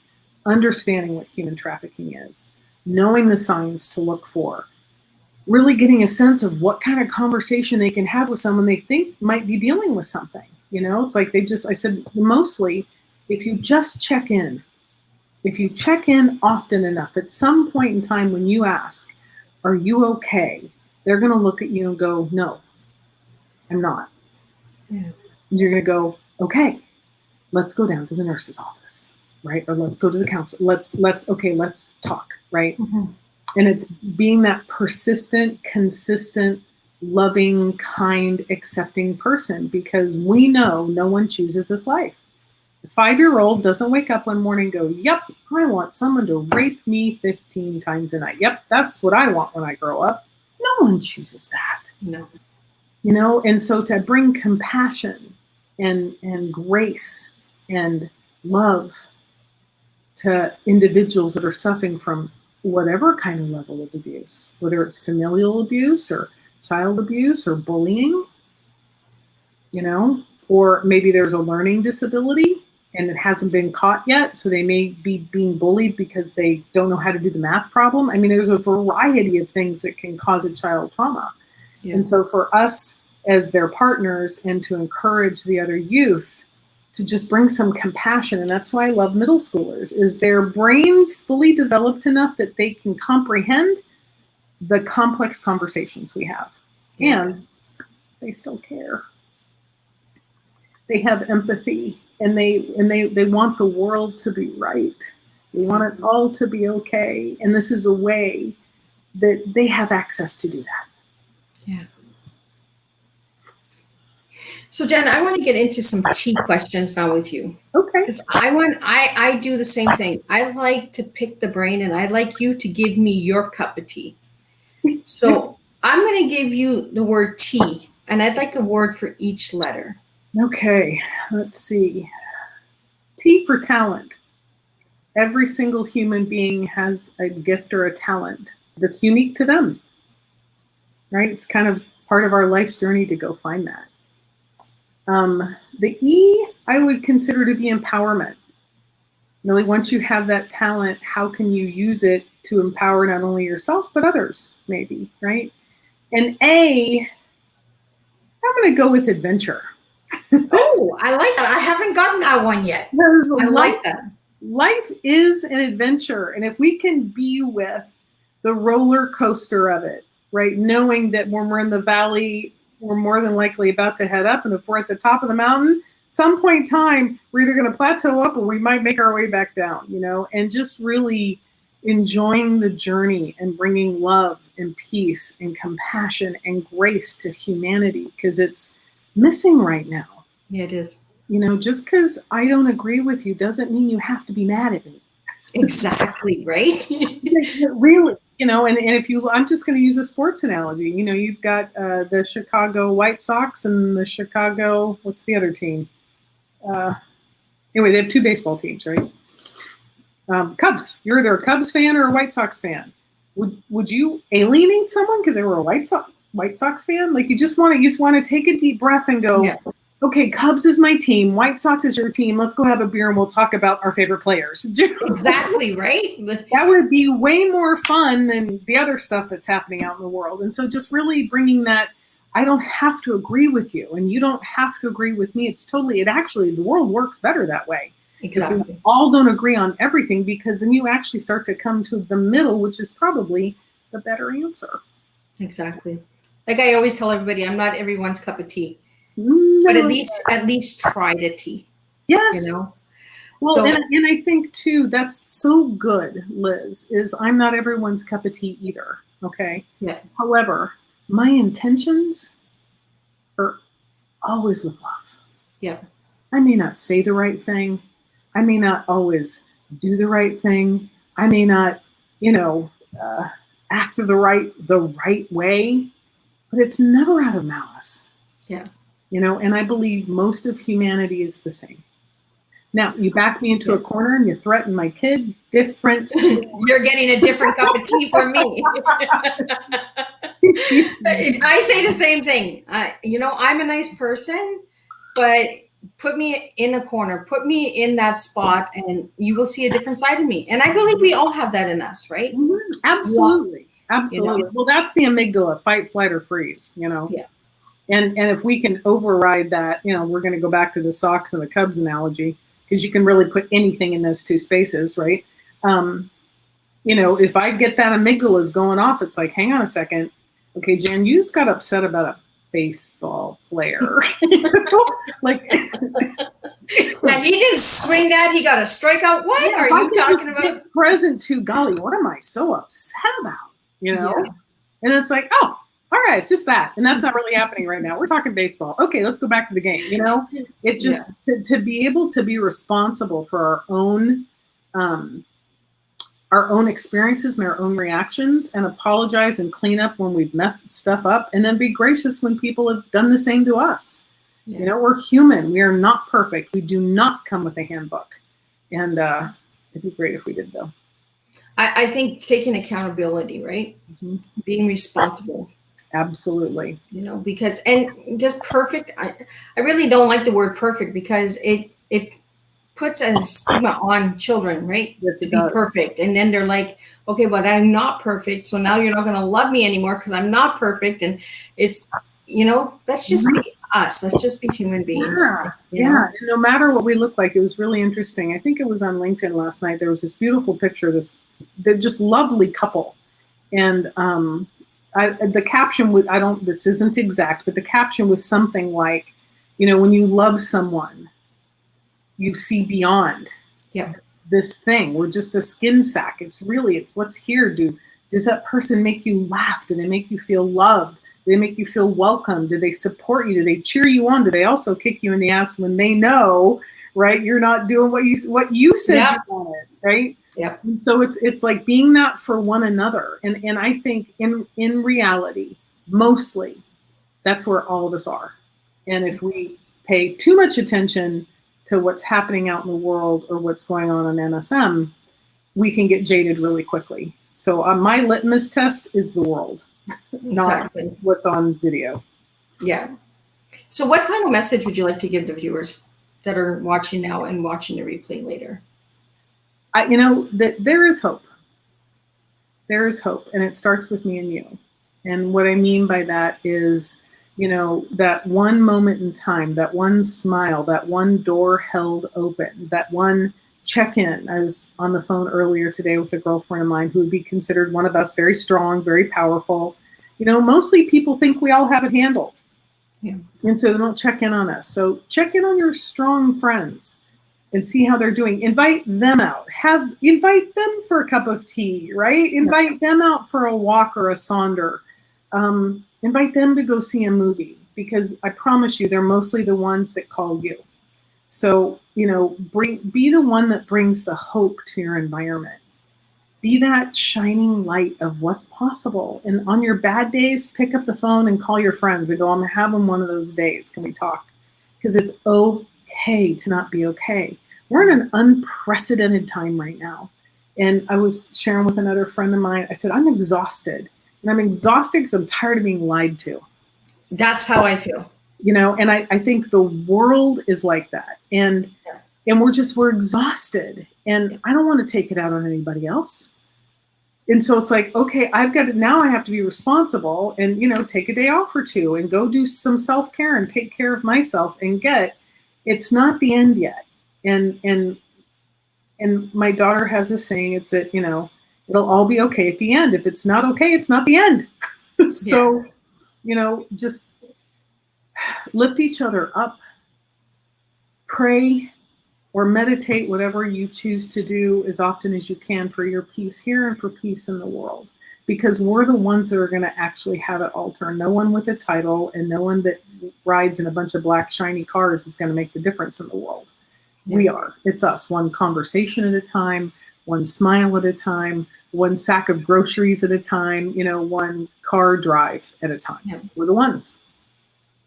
understanding what human trafficking is, knowing the signs to look for, really getting a sense of what kind of conversation they can have with someone they think might be dealing with something. It's like I said, mostly, if you just check in, if you check in often enough, at some point in time when you ask, are you okay? They're going to look at you and go, no, I'm not. Yeah. And you're going to go, okay, let's go down to the nurse's office, right? Or let's go to the counselor. Let's talk, right? Mm-hmm. And it's being that persistent, consistent, loving, kind, accepting person, because we know no one chooses this life. The 5-year-old doesn't wake up one morning and go, yep, I want someone to rape me 15 times a night. Yep, that's what I want when I grow up. No one chooses that. No. And so to bring compassion and grace and love to individuals that are suffering from whatever kind of level of abuse, whether it's familial abuse or child abuse or bullying, or maybe there's a learning disability and it hasn't been caught yet, so they may be being bullied because they don't know how to do the math problem. I mean, there's a variety of things that can cause a child trauma. Yeah. And so for us as their partners and to encourage the other youth to just bring some compassion. And that's why I love middle schoolers, is their brains fully developed enough that they can comprehend the complex conversations we have. Yeah. And they still care. They have empathy, and they want the world to be right. They want it all to be okay. And this is a way that they have access to do that. Yeah. So Jen, I want to get into some tea questions now with you. Okay. Because I do the same thing. I like to pick the brain, and I'd like you to give me your cup of tea. So I'm going to give you the word tea, and I'd like a word for each letter. Okay, let's see. T for talent. Every single human being has a gift or a talent that's unique to them, right? It's kind of part of our life's journey to go find that. The E I would consider to be empowerment. Really, once you have that talent, how can you use it to empower not only yourself, but others, maybe, right? And A, I'm going to go with adventure. Oh, I like that. I haven't gotten that one yet. I like that. Life is an adventure. And if we can be with the roller coaster of it, right? Knowing that when we're in the valley, we're more than likely about to head up. And if we're at the top of the mountain, some point in time, we're either going to plateau up or we might make our way back down, you know, and just really enjoying the journey and bringing love and peace and compassion and grace to humanity, because it's missing right now. Yeah, it is. You know, just because I don't agree with you doesn't mean you have to be mad at me. Exactly, right? Really, you know, and if you, I'm just going to use a sports analogy. You know, you've got the Chicago White Sox and the Chicago, what's the other team? Anyway, they have two baseball teams, right? Cubs. You're either a Cubs fan or a White Sox fan. Would you alienate someone because they were a White Sox fan? Like, you just want to take a deep breath and go, yeah. Okay, Cubs is my team. White Sox is your team. Let's go have a beer and we'll talk about our favorite players. Exactly, right? That would be way more fun than the other stuff that's happening out in the world. And so just really bringing that, I don't have to agree with you and you don't have to agree with me. Actually, the world works better that way. Exactly. If we all don't agree on everything, because then you actually start to come to the middle, which is probably the better answer. Exactly. Like I always tell everybody, I'm not everyone's cup of tea. No. But at least try the tea. Yes. You know? Well, so, and I think too, that's so good, Liz, is I'm not everyone's cup of tea either. Okay. Yeah. However, my intentions are always with love. Yeah. I may not say the right thing. I may not always do the right thing. I may not, act the right way, but it's never out of malice. Yeah. And I believe most of humanity is the same. Now, you back me into a corner and you threaten my kid, different. You're getting a different cup of tea from me. I say the same thing. I'm a nice person, but put me in a corner, put me in that spot, and you will see a different side of me. And I believe we all have that in us, right? Mm-hmm. Absolutely. Absolutely. Well, that's the amygdala, fight, flight, or freeze, Yeah. And if we can override that, we're going to go back to the Sox and the Cubs analogy, because you can really put anything in those two spaces, right? If I get that amygdala is going off, it's like, hang on a second. Okay, Jan, you just got upset about a baseball player. Like, now he didn't swing that. He got a strikeout. What are you talking about? Present to, golly, what am I so upset about? Yeah. And it's like, oh, all right, it's just that. And that's not really happening right now. We're talking baseball. Okay, let's go back to the game. It just, to be able to be responsible for our own experiences and our own reactions, and apologize and clean up when we've messed stuff up, and then be gracious when people have done the same to us. Yeah. We're human. We are not perfect. We do not come with a handbook. And it'd be great if we did, though. I think taking accountability, right? Mm-hmm. Being responsible. Absolutely. Because, and just perfect, I really don't like the word perfect, because it puts a stigma on children, right? Yes, it does. Be perfect. And then they're like, okay, but I'm not perfect. So now you're not going to love me anymore because I'm not perfect. And it's, let's just be us. Let's just be human beings. Yeah, You know? yeah. And no matter what we look like, it was really interesting. I think it was on LinkedIn last night. There was this beautiful picture of they're just lovely couple. And the caption would, this isn't exact, but the caption was something like, when you love someone, you see beyond this thing. We're just a skin sack. It's what's here. Does that person make you laugh? Do they make you feel loved? Do they make you feel welcome? Do they support you? Do they cheer you on? Do they also kick you in the ass when they know, right, you're not doing what you said you wanted, right? Yep. And so it's like being that for one another. And I think in reality, mostly, that's where all of us are. And if we pay too much attention to what's happening out in the world or what's going on MSM, we can get jaded really quickly. So my litmus test is the world, not what's on video. Yeah. So what final message would you like to give the viewers that are watching now and watching the replay later? That there is hope. There is hope, and it starts with me and you. And what I mean by that is, that one moment in time, that one smile, that one door held open, that one check-in. I was on the phone earlier today with a girlfriend of mine who would be considered one of us, very strong, very powerful. Mostly people think we all have it handled. Yeah. And so they don't check in on us. So check in on your strong friends and see how they're doing. Invite them out. Invite them for a cup of tea, right? Invite them out for a walk or a saunter. Invite them to go see a movie, because I promise you, they're mostly the ones that call you. So, be the one that brings the hope to your environment. Be that shining light of what's possible. And on your bad days, pick up the phone and call your friends and go, I'm having one of those days. Can we talk? Because it's okay to not be okay. We're in an unprecedented time right now. And I was sharing with another friend of mine, I said, I'm exhausted. And I'm exhausted because I'm tired of being lied to. That's how I feel. And I think the world is like that. And we're exhausted. And I don't want to take it out on anybody else. And so it's like, okay, I have to be responsible and, take a day off or two and go do some self-care and take care of myself and it's not the end yet. And my daughter has a saying, it's that, it'll all be okay at the end. If it's not okay, it's not the end. So, just lift each other up, pray or meditate, whatever you choose to do as often as you can for your peace here and for peace in the world. Because we're the ones that are going to actually have it all turn. No one with a title and no one that rides in a bunch of black shiny cars is going to make the difference in the world. Yeah. We are. It's us. One conversation at a time, one smile at a time, one sack of groceries at a time, one car drive at a time. Yeah. We're the ones.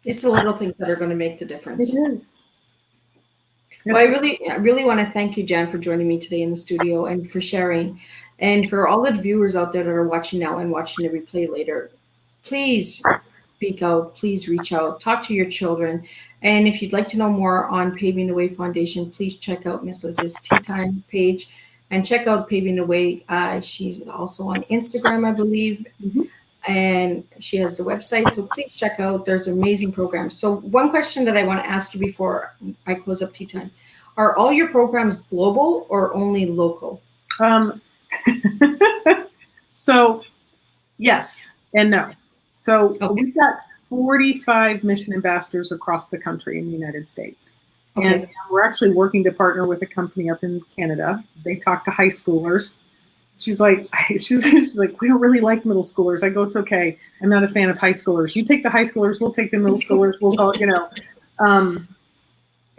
It's the little things that are going to make the difference. It is. Well, I really want to thank you, Jen, for joining me today in the studio and for sharing. And for all the viewers out there that are watching now and watching the replay later, please speak out, please reach out, talk to your children. And if you'd like to know more on Paving the Way Foundation, please check out Miss Liz's Teatime page and check out Paving the Way. She's also on Instagram, I believe. Mm-hmm. And she has a website, so please check out. There's amazing programs. So one question that I want to ask you before I close up Teatime: are all your programs global or only local? So yes and no. So we've got 45 mission ambassadors across the country in the United States. Okay. And we're actually working to partner with a company up in Canada. They talk to high schoolers. She's like, we don't really like middle schoolers. I go, it's okay. I'm not a fan of high schoolers. You take the high schoolers, we'll take the middle schoolers. We'll go,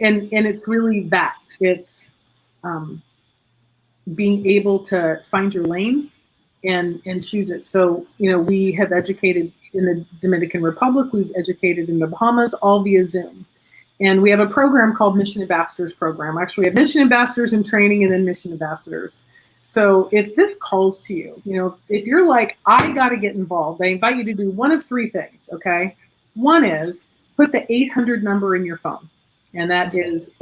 and it's really that. It's being able to find your lane and choose it. So, we have educated in the Dominican Republic. We've educated in the Bahamas, all via Zoom. And we have a program called Mission Ambassadors Program. Actually, we have Mission Ambassadors in training and then Mission Ambassadors. So if this calls to you, if you're like, I got to get involved, I invite you to do one of three things, okay? One is put the 800 number in your phone, and that is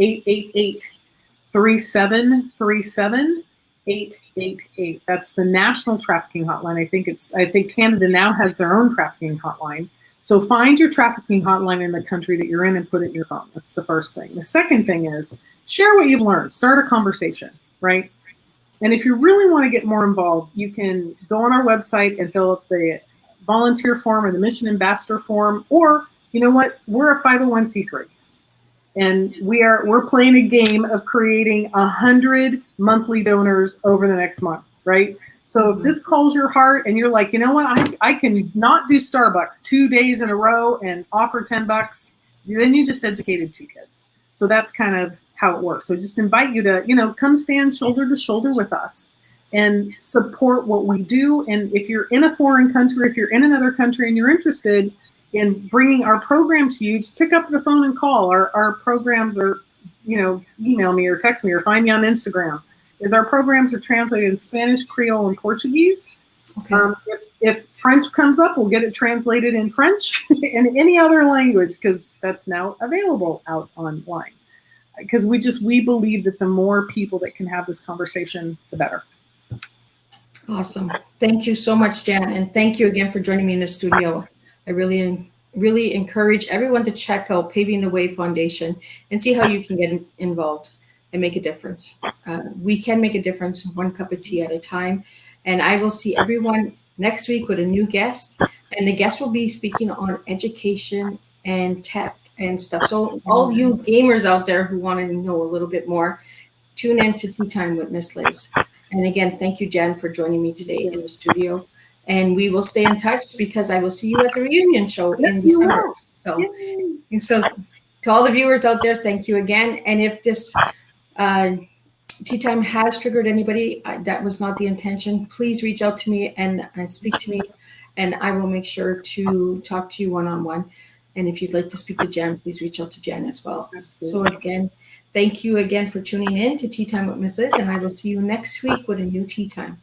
888-3737-888. That's the national trafficking hotline. I think Canada now has their own trafficking hotline. So find your trafficking hotline in the country that you're in and put it in your phone. That's the first thing. The second thing is share what you've learned. Start a conversation, right? And if you really want to get more involved, you can go on our website and fill out the volunteer form or the mission ambassador form, or you know what? We're a 501c3. And we're playing a game of creating 100 monthly donors over the next month, right? So if this calls your heart and you're like, you know what, I can not do Starbucks 2 days in a row and offer $10, then you just educated 2 kids. So that's kind of how it works. So just invite you to, come stand shoulder to shoulder with us and support what we do. And if you're in a foreign country, if you're in another country and you're interested in bringing our program to you, just pick up the phone and call. Our programs are, email me or text me or find me on Instagram. Our programs are translated in Spanish, Creole, and Portuguese. Okay. If French comes up, we'll get it translated in French and any other language, because that's now available out online. Because we believe that the more people that can have this conversation, the better. Awesome. Thank you so much, Jan. And thank you again for joining me in the studio. I really encourage everyone to check out Paving the Way Foundation and see how you can get involved and make a difference. We can make a difference one cup of tea at a time. And I will see everyone next week with a new guest. And the guest will be speaking on education and tech and stuff. So all you gamers out there who want to know a little bit more, tune in to Tea Time with Miss Liz. And again, thank you, Jen, for joining me today in the studio. And we will stay in touch because I will see you at the reunion show in December. So to all the viewers out there, thank you again. And if this Tea Time has triggered anybody, that was not the intention, please reach out to me and speak to me, and I will make sure to talk to you one-on-one. And if you'd like to speak to Jen, please reach out to Jen as well. Absolutely. So again, thank you again for tuning in to Tea Time with Miss Liz, and I will see you next week with a new Tea Time.